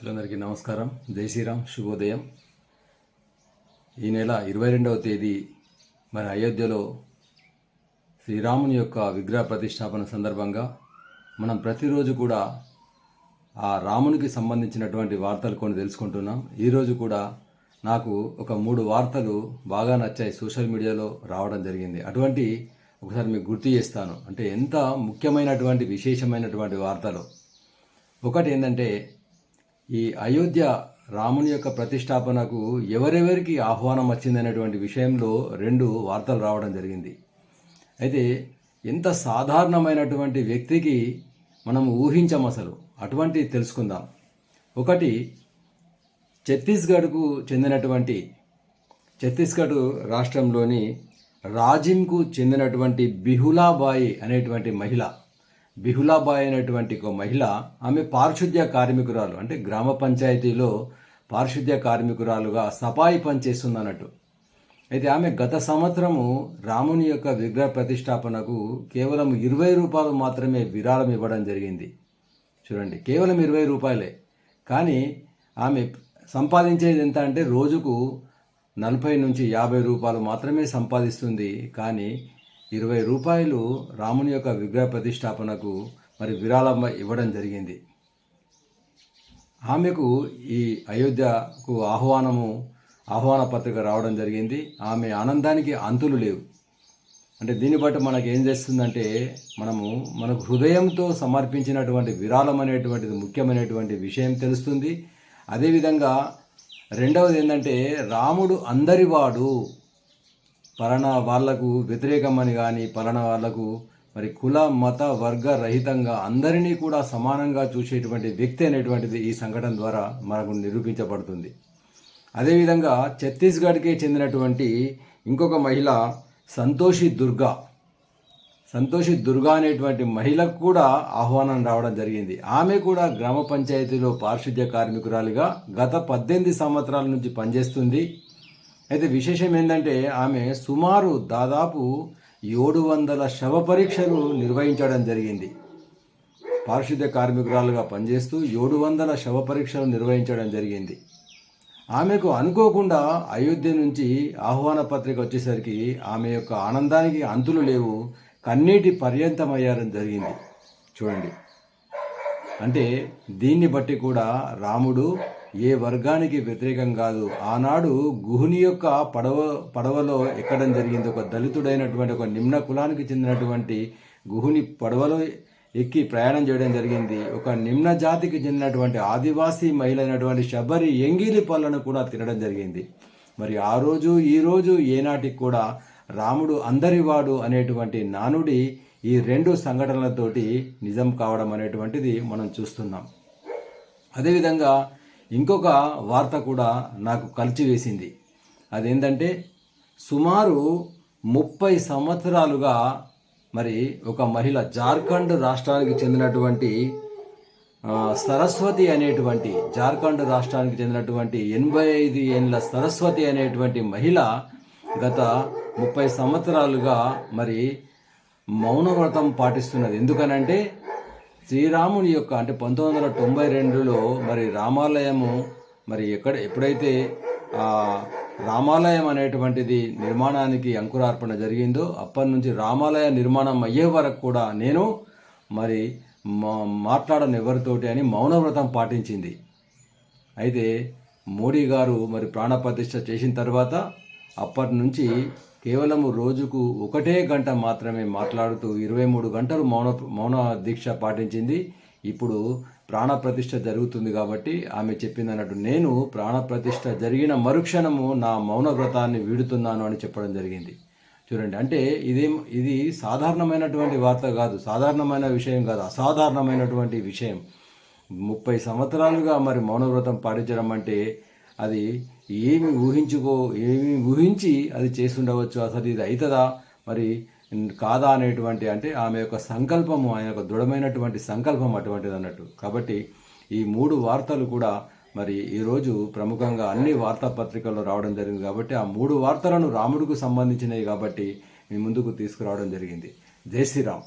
మిత్రులందరికీ నమస్కారం. జై శ్రీరామ్, శుభోదయం. ఈ నెల 22వ తేదీ మన అయోధ్యలో శ్రీరాముని యొక్క విగ్రహ ప్రతిష్టాపన సందర్భంగా మనం ప్రతిరోజు కూడా ఆ రామునికి సంబంధించినటువంటి వార్తలు కొన్ని తెలుసుకుంటున్నాం. ఈరోజు కూడా నాకు ఒక 3 వార్తలు బాగా నచ్చాయి, సోషల్ మీడియాలో రావడం జరిగింది. అటువంటి ఒకసారి మీకు గుర్తు చేస్తాను, అంటే ఎంత ముఖ్యమైనటువంటి విశేషమైనటువంటి వార్తలు. ఒకటి ఏంటంటే, ఈ అయోధ్య రాముని యొక్క ప్రతిష్టాపనకు ఎవరెవరికి ఆహ్వానం వచ్చిందనేటువంటి విషయంలో 2 వార్తలు రావడం జరిగింది. అయితే ఎంత సాధారణమైనటువంటి వ్యక్తికి మనం ఊహించం అసలు, అటువంటి తెలుసుకుందాం. ఒకటి, ఛత్తీస్గఢ్కు చెందినటువంటి ఛత్తీస్గఢ్ రాష్ట్రంలోని రాజింకు చెందినటువంటి బిహులాబాయి అనేటువంటి మహిళ, ఒక మహిళ, ఆమె పారిశుద్ధ్య కార్మికురాలు, అంటే గ్రామ పంచాయతీలో పారిశుద్ధ్య కార్మికురాలుగా సఫాయి పని చేస్తుందన్నట్టు. అయితే ఆమె గత సంవత్సరము రాముని యొక్క విగ్రహ ప్రతిష్టాపనకు కేవలం 20 రూపాయలు మాత్రమే విరాళం ఇవ్వడం జరిగింది. చూడండి, కేవలం 20 రూపాయలే. కానీ ఆమె సంపాదించేది ఎంత అంటే రోజుకు 40 నుంచి 50 రూపాయలు మాత్రమే సంపాదిస్తుంది. కానీ 20 రూపాయలు రాముని యొక్క విగ్రహ ప్రతిష్టాపనకు మరి విరాళం ఇవ్వడం జరిగింది. ఆమెకు ఈ అయోధ్యకు ఆహ్వాన పత్రిక రావడం జరిగింది. ఆమె ఆనందానికి అంతులు లేవు. అంటే దీన్ని బట్టి మనకు ఏం చేస్తుందంటే, మనకు హృదయంతో సమర్పించినటువంటి విరాళం అనేటువంటిది ముఖ్యమైనటువంటి విషయం తెలుస్తుంది. అదేవిధంగా రెండవది ఏంటంటే, రాముడు అందరివాడు, పలానా వాళ్లకు వ్యతిరేకమని కానీ పలానా వాళ్లకు మరి కుల మత వర్గ రహితంగా అందరినీ కూడా సమానంగా చూసేటువంటి వ్యక్తి అనేటువంటిది ఈ సంఘటన ద్వారా మనకు నిరూపించబడుతుంది. అదేవిధంగా ఛత్తీస్గఢ్కి చెందినటువంటి ఇంకొక మహిళ సంతోషి దుర్గా అనేటువంటి మహిళకు కూడా ఆహ్వానం రావడం జరిగింది. ఆమె కూడా గ్రామ పంచాయతీలో పారిశుద్ధ్య కార్మికురాలిగా గత 18 సంవత్సరాల నుంచి పనిచేస్తుంది. అయితే విశేషం ఏంటంటే, ఆమె సుమారు దాదాపు 700 శవ పరీక్షలు నిర్వహించడం జరిగింది. పారిశుద్ధ్య కార్మికురాలుగా పనిచేస్తూ 700 శవ పరీక్షలు నిర్వహించడం జరిగింది. ఆమెకు అనుకోకుండా అయోధ్య నుంచి ఆహ్వాన పత్రిక వచ్చేసరికి ఆమె యొక్క ఆనందానికి అంతులు లేవు, కన్నీటి పర్యంతమయ్యారని జరిగింది. చూడండి, అంటే దీన్ని బట్టి కూడా రాముడు ఏ వర్గానికి వ్యతిరేకం కాదు. ఆనాడు గుహుని యొక్క పడవలో ఎక్కడం జరిగింది. ఒక దళితుడైనటువంటి ఒక నిమ్న కులానికి చెందినటువంటి గుహుని పడవలో ఎక్కి ప్రయాణం చేయడం జరిగింది. ఒక నిమ్న జాతికి చెందినటువంటి ఆదివాసీ మహిళ అయినటువంటి శబరి ఎంగిలి పళ్ళను కూడా తినడం జరిగింది. మరి ఆ రోజు ఈ రోజు ఏనాటికి కూడా రాముడు అందరివాడు అనేటువంటి నానుడి ఈ 2 సంఘటనలతోటి నిజం కావడం అనేటువంటిది మనం చూస్తున్నాం. అదేవిధంగా ఇంకొక వార్త కూడా నాకు కలిచివేసింది. అదేంటంటే, సుమారు 30 సంవత్సరాలుగా మరి ఒక మహిళ జార్ఖండ్ రాష్ట్రానికి చెందినటువంటి సరస్వతి అనేటువంటి జార్ఖండ్ రాష్ట్రానికి చెందినటువంటి 85 ఏళ్ళ సరస్వతి అనేటువంటి మహిళ గత 30 సంవత్సరాలుగా మరి మౌనవ్రతం పాటిస్తున్నది. ఎందుకనంటే, శ్రీరాముని యొక్క అంటే 1992లో మరి రామాలయము మరి ఎప్పుడైతే రామాలయం అనేటువంటిది నిర్మాణానికి అంకురార్పణ జరిగిందో అప్పటి నుంచి రామాలయ నిర్మాణం అయ్యే వరకు కూడా నేను మరి మాట్లాడను ఎవరితోటి అని మౌనవ్రతం పాటించింది. అయితే మోడీ గారు మరి ప్రాణప్రతిష్ఠ చేసిన తర్వాత అప్పటి నుంచి కేవలం రోజుకు 1 గంట మాత్రమే మాట్లాడుతూ 23 గంటలు మౌన దీక్ష పాటించింది. ఇప్పుడు ప్రాణప్రతిష్ఠ జరుగుతుంది కాబట్టి ఆమె చెప్పింది అన్నట్టు, నేను ప్రాణప్రతిష్ఠ జరిగిన మరుక్షణము నా మౌన వ్రతాన్ని వీడుతున్నాను అని చెప్పడం జరిగింది. చూడండి, అంటే ఇది సాధారణమైనటువంటి వార్త కాదు, సాధారణమైన విషయం కాదు, అసాధారణమైనటువంటి విషయం. 30 సంవత్సరాలుగా మరి మౌనవ్రతం పాటించడం అంటే అది ఏమి ఊహించి అది చేస్తుండవచ్చు. అసలు ఇది అవుతుందా మరి కాదా అనేటువంటి, అంటే ఆమె యొక్క సంకల్పము, ఆయన యొక్క దృఢమైనటువంటి సంకల్పం అటువంటిది అన్నట్టు. కాబట్టి ఈ 3 వార్తలు కూడా మరి ఈరోజు ప్రముఖంగా అన్ని వార్తాపత్రికల్లో రావడం జరిగింది. కాబట్టి ఆ 3 వార్తలను రాముడికి సంబంధించినవి కాబట్టి మీ ముందుకు తీసుకురావడం జరిగింది. జై శ్రీరామ్.